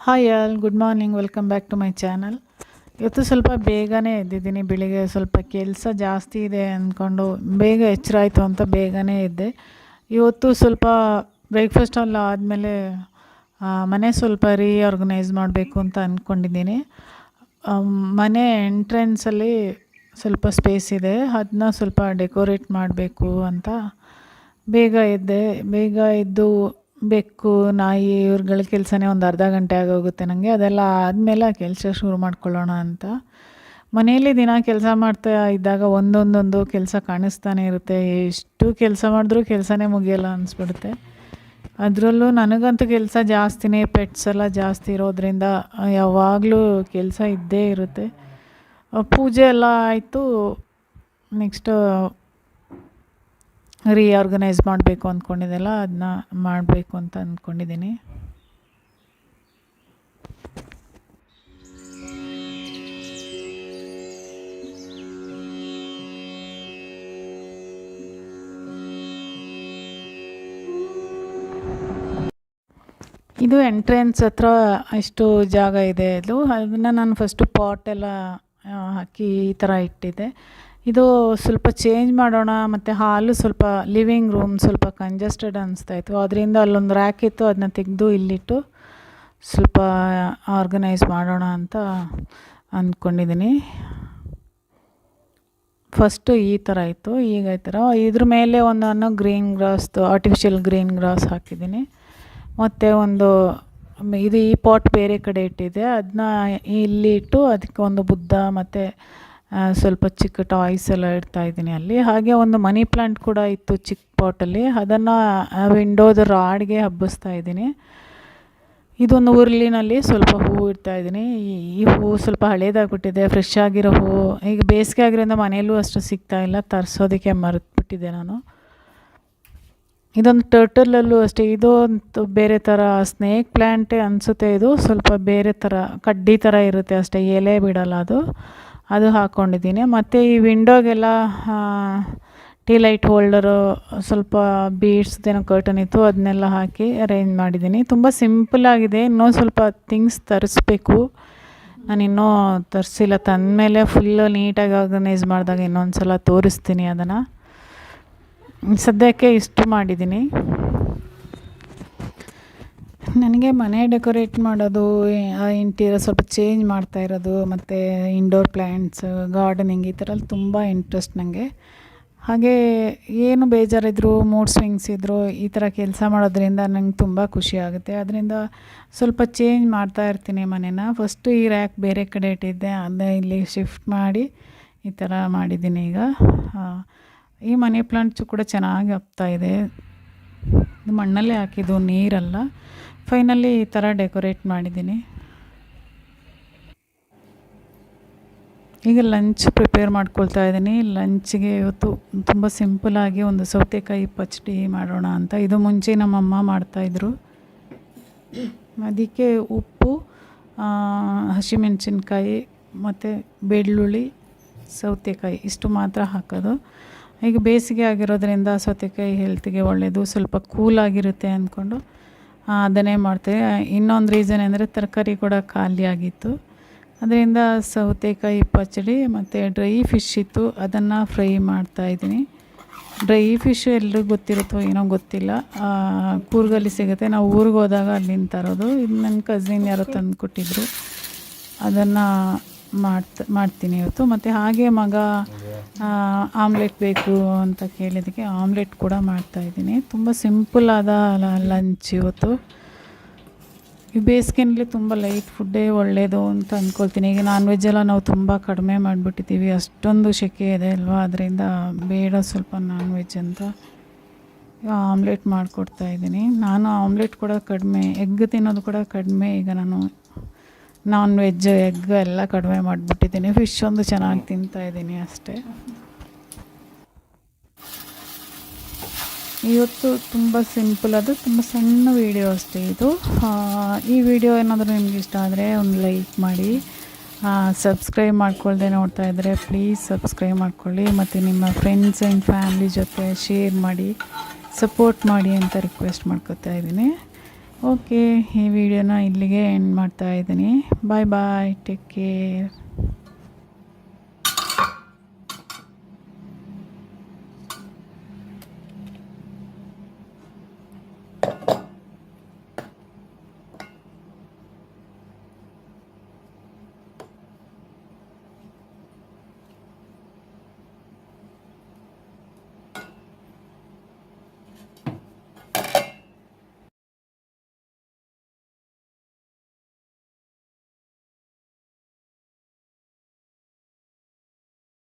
Hi all, good morning. Welcome back to my channel. ಇವತ್ತು ಸ್ವಲ್ಪ ಬೇಗನೆ ಎದ್ದಿದ್ದೀನಿ. ಬೆಳಿಗ್ಗೆ ಸ್ವಲ್ಪ ಕೆಲಸ ಜಾಸ್ತಿ ಇದೆ ಅಂದ್ಕೊಂಡು ಬೇಗ ಎಚ್ಚರ ಆಯಿತು ಅಂತ ಬೇಗನೆ ಎದ್ದೆ. ಇವತ್ತು ಸ್ವಲ್ಪ ಬ್ರೇಕ್ಫಾಸ್ಟೆಲ್ಲ ಆದಮೇಲೆ ಮನೆ ಸ್ವಲ್ಪ ರೀಆರ್ಗನೈಸ್ ಮಾಡಬೇಕು ಅಂತ ಅಂದ್ಕೊಂಡಿದ್ದೀನಿ. ಮನೆ ಎಂಟ್ರೆನ್ಸಲ್ಲಿ ಸ್ವಲ್ಪ ಸ್ಪೇಸ್ ಇದೆ, ಅದನ್ನ ಸ್ವಲ್ಪ ಡೆಕೋರೇಟ್ ಮಾಡಬೇಕು ಅಂತ ಬೇಗ ಎದ್ದೆ. ಬೇಗ ಎದ್ದು ಬೆಕ್ಕು, ನಾಯಿ ಇವ್ರುಗಳ ಕೆಲಸನೇ ಒಂದು ಅರ್ಧ ಗಂಟೆ ಆಗೋಗುತ್ತೆ ನನಗೆ. ಅದೆಲ್ಲ ಆದಮೇಲೆ ಕೆಲಸ ಶುರು ಮಾಡ್ಕೊಳ್ಳೋಣ ಅಂತ. ಮನೆಯಲ್ಲಿ ದಿನ ಕೆಲಸ ಮಾಡ್ತಾ ಇದ್ದಾಗ ಒಂದೊಂದೊಂದು ಕೆಲಸ ಕಾಣಿಸ್ತಾನೆ ಇರುತ್ತೆ. ಎಷ್ಟು ಕೆಲಸ ಮಾಡಿದ್ರೂ ಕೆಲಸನೇ ಮುಗಿಯಲ್ಲ ಅನಿಸ್ಬಿಡುತ್ತೆ. ಅದರಲ್ಲೂ ನನಗಂತೂ ಕೆಲಸ ಜಾಸ್ತಿನೇ. ಪೆಟ್ಸ್ ಎಲ್ಲ ಜಾಸ್ತಿ ಇರೋದ್ರಿಂದ ಯಾವಾಗಲೂ ಕೆಲಸ ಇದ್ದೇ ಇರುತ್ತೆ. ಪೂಜೆ ಎಲ್ಲ ಆಯಿತು. ನೆಕ್ಸ್ಟು ರೀಆರ್ಗನೈಸ್ ಮಾಡಬೇಕು ಅಂದ್ಕೊಂಡಿದ್ದೆಲ್ಲ ಅದನ್ನ ಮಾಡಬೇಕು ಅಂತ ಅಂದ್ಕೊಂಡಿದ್ದೀನಿ. ಇದು ಎಂಟ್ರೆನ್ಸ್ ಹತ್ರ ಎಷ್ಟು ಜಾಗ ಇದೆ. ಅದನ್ನು ನಾನು ಫಸ್ಟು ಪಾಟೆಲ್ಲ ಹಾಕಿ ಈ ಥರ ಇಟ್ಟಿದ್ದೆ. ಇದು ಸ್ವಲ್ಪ ಚೇಂಜ್ ಮಾಡೋಣ, ಮತ್ತು ಹಾಲು ಸ್ವಲ್ಪ ಲಿವಿಂಗ್ ರೂಮ್ ಸ್ವಲ್ಪ ಕಂಜೆಸ್ಟೆಡ್ ಅನಿಸ್ತಾಯಿತ್ತು. ಅದರಿಂದ ಅಲ್ಲೊಂದು ರ್ಯಾಕ್ ಇತ್ತು, ಅದನ್ನ ತೆಗೆದು ಇಲ್ಲಿಟ್ಟು ಸ್ವಲ್ಪ ಆರ್ಗನೈಸ್ ಮಾಡೋಣ ಅಂತ ಅಂದ್ಕೊಂಡಿದ್ದೀನಿ. ಫಸ್ಟು ಈ ಥರ ಇತ್ತು, ಈಗ ಈ ಥರ. ಇದ್ರ ಮೇಲೆ ನಾನು ಗ್ರೀನ್ ಗ್ರಾಸ್ದು ಆರ್ಟಿಫಿಷಿಯಲ್ ಗ್ರೀನ್ ಗ್ರಾಸ್ ಹಾಕಿದ್ದೀನಿ. ಮತ್ತು ಇದು ಈ ಪಾಟ್ ಬೇರೆ ಕಡೆ ಇಟ್ಟಿದ್ದೆ, ಅದನ್ನ ಇಲ್ಲಿ ಇಟ್ಟು ಅದಕ್ಕೆ ಒಂದು ಬುದ್ಧ ಮತ್ತು ಸ್ವಲ್ಪ ಚಿಕ್ಕ ಟಾಯ್ಸ್ ಎಲ್ಲ ಇಡ್ತಾಯಿದ್ದೀನಿ ಅಲ್ಲಿ. ಹಾಗೆ ಒಂದು ಮನಿ ಪ್ಲಾಂಟ್ ಕೂಡ ಇತ್ತು ಚಿಕ್ಕ ಪಾಟಲ್ಲಿ, ಅದನ್ನು ವಿಂಡೋದ ರಾಡ್ಗೆ ಹಬ್ಬಿಸ್ತಾಯಿದ್ದೀನಿ. ಇದೊಂದು ಉರುಳಿನಲ್ಲಿ ಸ್ವಲ್ಪ ಹೂವು ಇಡ್ತಾಯಿದ್ದೀನಿ. ಈ ಹೂವು ಸ್ವಲ್ಪ ಹಳೇದಾಗ್ಬಿಟ್ಟಿದೆ, ಫ್ರೆಶ್ ಆಗಿರೋ ಹೂವು. ಈಗ ಬೇಸಿಗೆ ಆಗಿರೋದ್ರಿಂದ ಮನೆಯಲ್ಲೂ ಅಷ್ಟು ಸಿಗ್ತಾಯಿಲ್ಲ, ತರಿಸೋದಕ್ಕೆ ಮರೆತುಬಿಟ್ಟಿದ್ದೆ ನಾನು. ಇದೊಂದು ಟರ್ಟಲಲ್ಲೂ ಅಷ್ಟೇ, ಇದೊಂದು ಬೇರೆ ಥರ ಸ್ನೇಕ್ ಪ್ಲ್ಯಾಂಟೇ ಅನಿಸುತ್ತೆ. ಇದು ಸ್ವಲ್ಪ ಬೇರೆ ಥರ ಕಡ್ಡಿ ಥರ ಇರುತ್ತೆ ಅಷ್ಟೇ, ಎಲೆ ಬಿಡಲ್ಲ ಅದು ಹಾಕ್ಕೊಂಡಿದ್ದೀನಿ. ಮತ್ತು ಈ ವಿಂಡೋಗೆಲ್ಲ ಟೀ ಲೈಟ್ ಹೋಲ್ಡರು, ಸ್ವಲ್ಪ ಬೀಡ್ಸ್ದೇನೋ ಕರ್ಟನ್ ಇತ್ತು, ಅದನ್ನೆಲ್ಲ ಹಾಕಿ ಅರೇಂಜ್ ಮಾಡಿದ್ದೀನಿ. ತುಂಬ ಸಿಂಪಲ್ಲಾಗಿದೆ. ಇನ್ನೂ ಸ್ವಲ್ಪ ಥಿಂಗ್ಸ್ ತರಿಸ್ಬೇಕು, ನಾನಿನ್ನೂ ತರಿಸಿಲ್ಲ. ತಂದಮೇಲೆ ಫುಲ್ಲು ನೀಟಾಗಿ ಆರ್ಗನೈಸ್ ಮಾಡಿದಾಗ ಇನ್ನೊಂದು ಸಲ ತೋರಿಸ್ತೀನಿ ಅದನ್ನು. ಸದ್ಯಕ್ಕೆ ಇಷ್ಟು ಮಾಡಿದ್ದೀನಿ. ನನಗೆ ಮನೆ ಡೆಕೋರೇಟ್ ಮಾಡೋದು, ಇಂಟೀರಿಯರ್ ಸ್ವಲ್ಪ ಚೇಂಜ್ ಮಾಡ್ತಾ ಇರೋದು, ಮತ್ತು ಇಂಡೋರ್ ಪ್ಲ್ಯಾಂಟ್ಸ್, ಗಾರ್ಡನಿಂಗ್ ಈ ಥರ ತುಂಬ ಇಂಟ್ರೆಸ್ಟ್ ನನಗೆ. ಹಾಗೆ ಏನು ಬೇಜಾರಿದ್ರು, ಮೂಡ್ ಸ್ವಿಂಗ್ಸ್ ಇದ್ದರೂ ಈ ಥರ ಕೆಲಸ ಮಾಡೋದ್ರಿಂದ ನಂಗೆ ತುಂಬ ಖುಷಿ ಆಗುತ್ತೆ. ಅದರಿಂದ ಸ್ವಲ್ಪ ಚೇಂಜ್ ಮಾಡ್ತಾ ಇರ್ತೀನಿ ಮನೇನ. ಫಸ್ಟು ಈ ರ್ಯಾಕ್ ಬೇರೆ ಕಡೆ ಇಟ್ಟಿದ್ದೆ, ಅದೇ ಇಲ್ಲಿ ಶಿಫ್ಟ್ ಮಾಡಿ ಈ ಥರ ಮಾಡಿದ್ದೀನಿ. ಈಗ ಈ ಮನಿ ಪ್ಲಾಂಟ್ಸು ಕೂಡ ಚೆನ್ನಾಗಿ ಹಬ್ತಾಯಿದೆ. ಇದು ಮಣ್ಣಲ್ಲೇ ಹಾಕಿದ್ದು, ನೀರಲ್ಲ. ಫೈನಲಿ ಈ ಥರ ಡೆಕೋರೇಟ್ ಮಾಡಿದ್ದೀನಿ. ಈಗ ಲಂಚ್ ಪ್ರಿಪೇರ್ ಮಾಡ್ಕೊಳ್ತಾ ಇದ್ದೀನಿ. ಲಂಚ್ಗೆ ಇವತ್ತು ತುಂಬ ಸಿಂಪಲಾಗಿ ಒಂದು ಸೌತೆಕಾಯಿ ಪಚ್ಚಡಿ ಮಾಡೋಣ ಅಂತ. ಇದು ಮುಂಚೆ ನಮ್ಮಮ್ಮ ಮಾಡ್ತಾಯಿದ್ರು. ಅದಕ್ಕೆ ಉಪ್ಪು, ಹಸಿಮೆಣಸಿನ್ಕಾಯಿ ಮತ್ತು ಬೆಳ್ಳುಳ್ಳಿ, ಸೌತೆಕಾಯಿ ಇಷ್ಟು ಮಾತ್ರ ಹಾಕೋದು. ಈಗ ಬೇಸಿಗೆ ಆಗಿರೋದ್ರಿಂದ ಸೌತೆಕಾಯಿ ಹೆಲ್ತಿಗೆ ಒಳ್ಳೆಯದು, ಸ್ವಲ್ಪ ಕೂಲಾಗಿರುತ್ತೆ ಅಂದ್ಕೊಂಡು ಅದನ್ನೇ ಮಾಡ್ತೇವೆ. ಇನ್ನೊಂದು ರೀಸನ್ ಅಂದರೆ ತರಕಾರಿ ಕೂಡ ಖಾಲಿ ಆಗಿತ್ತು, ಅದರಿಂದ ಸೌತೆಕಾಯಿ ಪಚ್ಚಡಿ. ಮತ್ತು ಡ್ರೈ ಫಿಶ್ ಇತ್ತು, ಅದನ್ನು ಫ್ರೈ ಮಾಡ್ತಾಯಿದ್ದೀನಿ. ಡ್ರೈ ಫಿಶ್ ಎಲ್ರಿಗೂ ಗೊತ್ತಿರುತ್ತೋ ಏನೋ ಗೊತ್ತಿಲ್ಲ, ಕೂರ್ಗಲ್ಲಿ ಸಿಗುತ್ತೆ. ನಾವು ಊರಿಗೆ ಹೋದಾಗ ಅಲ್ಲಿಂದ ತರೋದು. ಇದು ನನ್ನ ಕಸಿನ್ ಯಾರೋ ತಂದು ಕೊಟ್ಟಿದ್ರು, ಅದನ್ನು ಮಾಡ್ತೀನಿ ಇವತ್ತು. ಮತ್ತು ಹಾಗೆ ಮಗ ಆಮ್ಲೆಟ್ ಬೇಕು ಅಂತ ಕೇಳಿದ್ದಕ್ಕೆ ಆಮ್ಲೆಟ್ ಕೂಡ ಮಾಡ್ತಾಯಿದ್ದೀನಿ. ತುಂಬ ಸಿಂಪಲ್ಲಾದ ಲಂಚ್ ಇವತ್ತು. ಈ ಬೇಸಿಗೆಯಲ್ಲಿ ತುಂಬ ಲೈಟ್ ಫುಡ್ಡೇ ಒಳ್ಳೆಯದು ಅಂತ ಅಂದ್ಕೊಳ್ತೀನಿ. ಈಗ ನಾನ್ ವೆಜ್ ಎಲ್ಲ ನಾವು ತುಂಬ ಕಡಿಮೆ ಮಾಡಿಬಿಟ್ಟಿದ್ದೀವಿ, ಅಷ್ಟೊಂದು ಸೆಕೆ ಇದೆ ಅಲ್ವಾ, ಅದರಿಂದ ಬೇಡ ಸ್ವಲ್ಪ ನಾನ್ ವೆಜ್ ಅಂತ ಆಮ್ಲೆಟ್ ಮಾಡಿಕೊಡ್ತಾಯಿದ್ದೀನಿ. ನಾನು ಆಮ್ಲೆಟ್ ಕೂಡ ಕಡಿಮೆ, ಎಗ್ ತಿನ್ನೋದು ಕೂಡ ಕಡಿಮೆ. ಈಗ ನಾನು ನಾನ್ ವೆಜ್, ಎಗ್ ಎಲ್ಲ ಕಡಿಮೆ ಮಾಡಿಬಿಟ್ಟಿದ್ದೀನಿ. ಫಿಶ್ ಒಂದು ಚೆನ್ನಾಗಿ ತಿಂತಾಯಿದ್ದೀನಿ ಅಷ್ಟೇ. ಇವತ್ತು ತುಂಬ ಸಿಂಪಲ್, ಅದು ತುಂಬ ಸಣ್ಣ ವೀಡಿಯೋ ಅಷ್ಟೇ ಇದು. ಈ ವಿಡಿಯೋ ಏನಾದರೂ ನಿಮ್ಗೆ ಇಷ್ಟ ಆದರೆ ಒಂದು ಲೈಕ್ ಮಾಡಿ. ಸಬ್ಸ್ಕ್ರೈಬ್ ಮಾಡ್ಕೊಳ್ದೆ ನೋಡ್ತಾ ಇದ್ದರೆ ಪ್ಲೀಸ್ ಸಬ್ಸ್ಕ್ರೈಬ್ ಮಾಡ್ಕೊಳ್ಳಿ. ಮತ್ತು ನಿಮ್ಮ ಫ್ರೆಂಡ್ಸ್ ಆ್ಯಂಡ್ ಫ್ಯಾಮಿಲಿ ಜೊತೆ ಶೇರ್ ಮಾಡಿ, ಸಪೋರ್ಟ್ ಮಾಡಿ ಅಂತ ರಿಕ್ವೆಸ್ಟ್ ಮಾಡ್ಕೊತಾ ಇದ್ದೀನಿ. ಓಕೆ, ಈ ವಿಡಿಯೋನ ಇಲ್ಲಿಗೆ ಎಂಡ್ ಮಾಡ್ತಾ ಇದ್ದೀನಿ. ಬಾಯ್ ಬಾಯ್, ಟೇಕ್ ಕೇರ್.